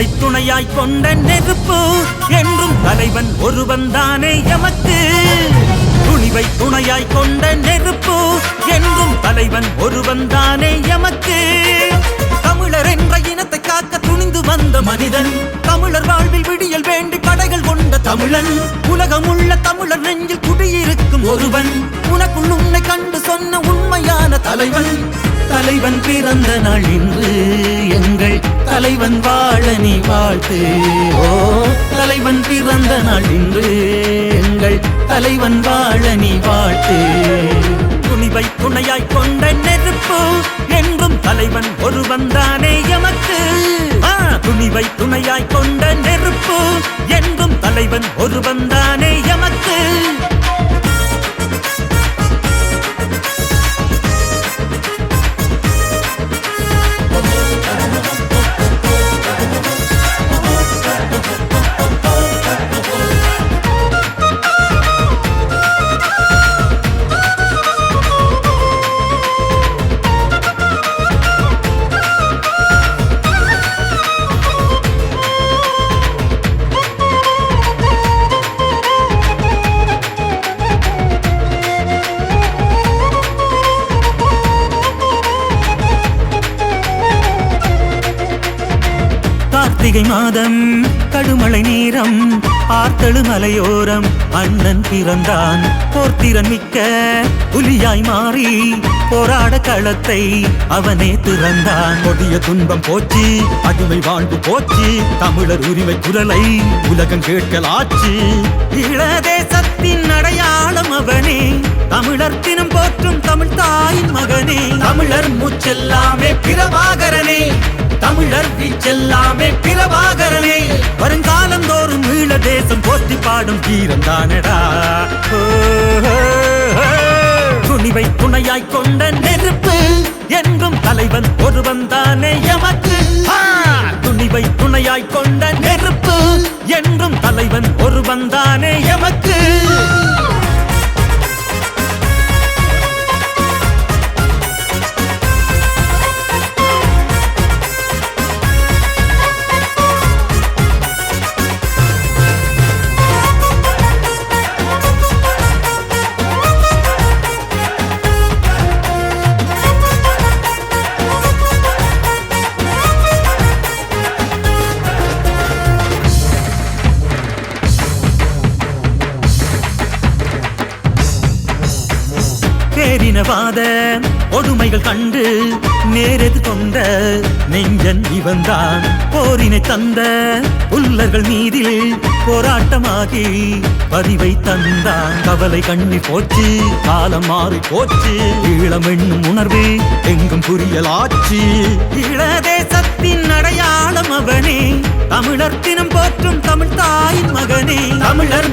துணிவை துணையாய் கொண்ட நெருப்பு என்றும் தலைவன் ஒருவன் தானே எமக்கு. துணிவை துணையாய் கொண்ட நெருப்பு என்றும் தலைவன் ஒருவன் தானே எமக்கு. தமிழர் என்ற இனத்தை காக்க துணிந்து வந்த மனிதன், தமிழர் வாழ்வில் விடியல் வேண்டி படைகள் கொண்ட தமிழன், உலகமுள்ள தமிழர் நெஞ்சில் குடியிருக்கும் ஒருவன், உனக்குள் உன்னை கண்டு சொன்ன உண்மையான தலைவன். தலைவன் பிறந்த நாள் இன்று, எங்கள் தலைவன் வாழ நீ வாழ்த்து. ஓ தலைவன் பிறந்த நாள் இன்று, எங்கள் தலைவன் வாழ நீ வாழ்த்து. துணிவை துணையாய் கொண்ட நெருப்பு என்றும் தலைவன் ஒருவன் தானே எமக்கு. துணிவை துணையாய் கொண்ட நெருப்பு என்றும் தலைவன் ஒருவன் தானே எமக்கு. கார்த்திகை மாதம் கடுமழை நேரம், ஆர்த்தழு மலையோரம் அண்ணன் பிறந்தான். போர்த்திறன் மிக்க புலியாய் மாறி போராட களத்தை அவனே திறந்தான். கொடிய துன்பம் போச்சு, அடிமை வாழ்வு போச்சு, தமிழர் உரிமை குரலை உலகம் கேட்கலாச்சு. ஈழதேசத்தின் அடையாளம் அவனே, தமிழர் தினம் போற்றும் தமிழ் தாயின் மகனே. தமிழர் மூச்செல்லாமே பிரபாகரனே, தமிழர் வீச்செல்லாமே பிரபாகரனே. வருங்காலந்தோறும் ஈழ தேசம் போற்றி பாடும் வீரன் தானடா. துணிவை துணையாய் கொண்ட நெருப்பு என்றும் தலைவன் ஒருவன் தானே எமக்கு. துணிவை துணையாய் கொண்ட நெருப்பு என்றும் தலைவன் ஒருவன் தானே எமக்கு. பேரினவாத ஒடுமைகள் கண்டு நேரெது கொண்ட நெஞ்சன் இவன்தான். போரினை தந்த புல்லர்கள் மீதில் போராட்டமாகி பதிவை தந்தான். கவலை கண்ணி போச்சு, காலம் மாறி போச்சு, ஈழம் என்னும் உணர்வு எங்கும் புரியலாச்சு. ஈழதேசத்தின் அடையாளம் அவனே, தமிழர் தினம் போற்றும் தமிழ் தாயின் மகனே. தமிழர்